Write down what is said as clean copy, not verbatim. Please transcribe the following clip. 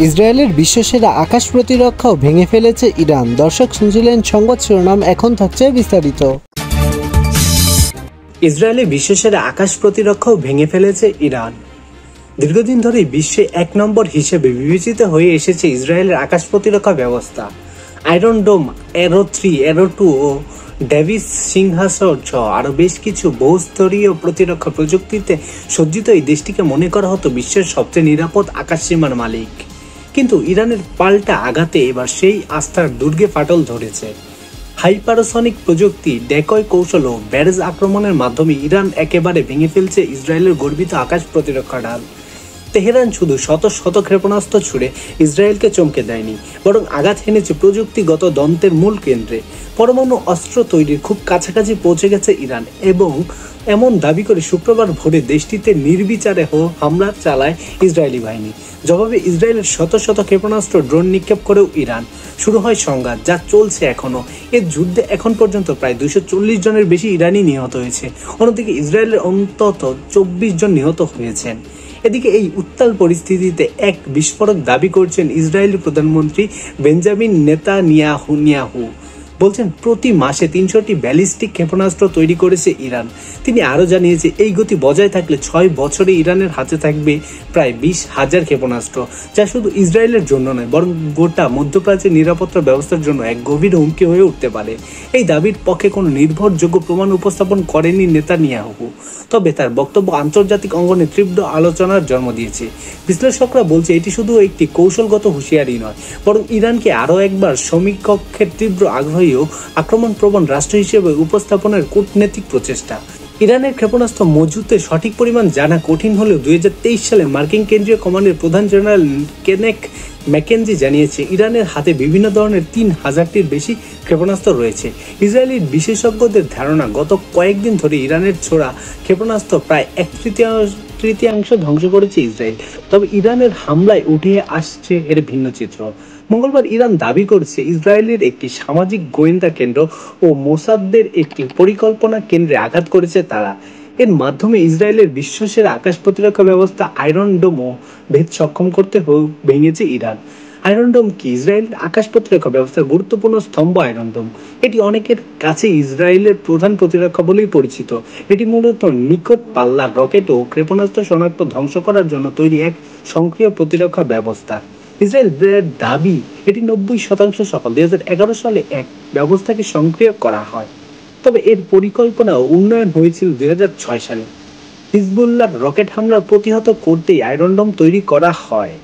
ইসরায়েলের বিশ্বসেরা আকাশ প্রতিরক্ষাও ভেঙে ফেলেছে ইরান। দর্শক শুনছিলেন সংবাদ শিরোনাম, এখন থাকছে বিস্তারিত। ইসরায়েলের বিশ্বসেরা আকাশ প্রতিরক্ষাও ভেঙে ফেলেছে ইরান। দীর্ঘদিন ধরে বিশ্বে ১ নম্বর হিসেবে বিবেচিত হয়ে এসেছে ইসরায়েলের আকাশ প্রতিরক্ষা ব্যবস্থা। আয়রন ডোম, অ্যারো 3, অ্যারো 2 ও ডেভিস সিংহাসন সহ আরও বেশ কিছু বহুস্তরীয় প্রতিরক্ষা প্রযুক্তিতে সজ্জিত এই দেশটিকে মনে করা হতো বিশ্বের সবচেয়ে নিরাপদ আকাশসীমার মালিক। কিন্তু ইরানের পাল্টা আঘাতে এবার সেই আস্থার দুর্গে ফাটল ধরেছে। হাইপারসনিক প্রযুক্তি, ডেকয় কৌশল ও ব্যারেজ আক্রমণের মাধ্যমে ইরান একেবারে ভেঙে ফেলছে ইসরায়েলের গর্বিত আকাশ প্রতিরক্ষা ঢাল। তেহরান শুধু শত শত ক্ষেপণাস্ত্র ছুড়ে ইসরায়েলকে চমকে দেয়নি, বরং আঘাত হেনেছে প্রযুক্তিগত দ্বন্দ্বের মূল কেন্দ্রে। পরমাণু অস্ত্র তৈরির খুব কাছাকাছি পৌঁছে গেছে ইরান এবং এমন দাবি করে শুক্রবার ভোরে দেশটিতে নির্বিচারে হামলা চালায় ইসরায়েলি বাহিনী। জবাবে ইসরায়েলের শত শত ক্ষেপণাস্ত্র, ড্রোন নিক্ষেপ করেও ইরান। শুরু হয় সংঘাত, যা চলছে এখনও। এর যুদ্ধে এখন পর্যন্ত প্রায় 240 জনের বেশি ইরানি নিহত হয়েছে। অন্যদিকে ইসরায়েলের অন্তত 24 জন নিহত হয়েছেন। এদিকে এই উত্তাল পরিস্থিতিতে এক বিস্ফোরক দাবি করছেন ইসরায়েলি প্রধানমন্ত্রী বেঞ্জামিন নেতানিয়াহু। বলছেন প্রতি মাসে 300টি ব্যালিস্টিক ক্ষেপণাস্ত্র তৈরি করেছে ইরান। তিনি আরও জানিয়েছে এই গতি বজায় থাকলে 6 বছরে ইরানের হাতে থাকবে প্রায় 20,000 ক্ষেপণাস্ত্র, যা শুধু ইসরায়েলের জন্য নয়, বরং গোটা মধ্যপ্রাচ্যের নিরাপত্তা ব্যবস্থার জন্য এক গভীর হুমকি হয়ে উঠতে পারে। এই দাবির পক্ষে কোনো নির্ভরযোগ্য প্রমাণ উপস্থাপন করেনি নেতানিয়াহু, তবে তার বক্তব্য আন্তর্জাতিক অঙ্গনে তীব্র আলোচনার জন্ম দিয়েছে। বিশ্লেষকরা বলছে এটি শুধু একটি কৌশলগত হুঁশিয়ারি নয়, বরং ইরানকে আরও একবার সমীকক্ষের তীব্র আগ্রহী ও আক্রমণপ্রবণ রাষ্ট্র হিসেবে উপস্থাপনের কূটনৈতিক প্রচেষ্টা। ইরানের ক্ষেপণাস্ত্র মজুতের সঠিক পরিমাণ জানা কঠিন হলেও 2023 সালে মার্কিন কেন্দ্রীয় কমান্ডের প্রধান জেনারেল কেনেথ ম্যাকেনজি জানিয়েছে ইরানের হাতে বিভিন্ন ধরনের 3000টির বেশি ক্ষেপণাস্ত্র রয়েছে। ইসরায়েলি বিশেষজ্ঞদের ধারণা, গত কয়েকদিন ধরে ইরানের ছোড়া ক্ষেপণাস্ত্র প্রায় 1/3 ধ্বংস করেছে ইসরায়েল। তবে ইরানের হামলায় উঠে আসছে এর ভিন্ন চিত্র। মঙ্গলবার ইরান দাবি করেছে ইসরায়েলের একটি সামাজিক গোয়েন্দা কেন্দ্র ও মোসাদের একটি পরিকল্পনা কেন্দ্রে আঘাত করেছে তারা। এর মাধ্যমে ইসরায়েলের বিশ্বসেরা আকাশ প্রতিরক্ষা ব্যবস্থা আয়রন ডোমও ভেদ সক্ষম করতে ভেঙেছে ইরান। আয়রন ডোম কি? ইসরায়েলের আকাশ প্রতিরক্ষা ব্যবস্থার গুরুত্বপূর্ণ স্তম্ভ আয়রন ডোম। এটি অনেকের কাছে ইসরায়েলের প্রধান প্রতিরক্ষা বলেই পরিচিত। এটি মূলত নিকট পাল্লার রকেট ও ক্ষেপণাস্ত্র শনাক্ত ধ্বংস করার জন্য তৈরি এক সক্রিয় প্রতিরক্ষা ব্যবস্থা। ইসরায়েলের দাবি এটি 90% সফল। 2011 সালে এক ব্যবস্থাকে সক্রিয় করা হয়, তবে এর পরিকল্পনা ও উন্নয়ন হয়েছিল 2006 সালে। হিজবুল্লাহর রকেট হামলা প্রতিহত করতেই আয়রন ডোম তৈরি করা হয়।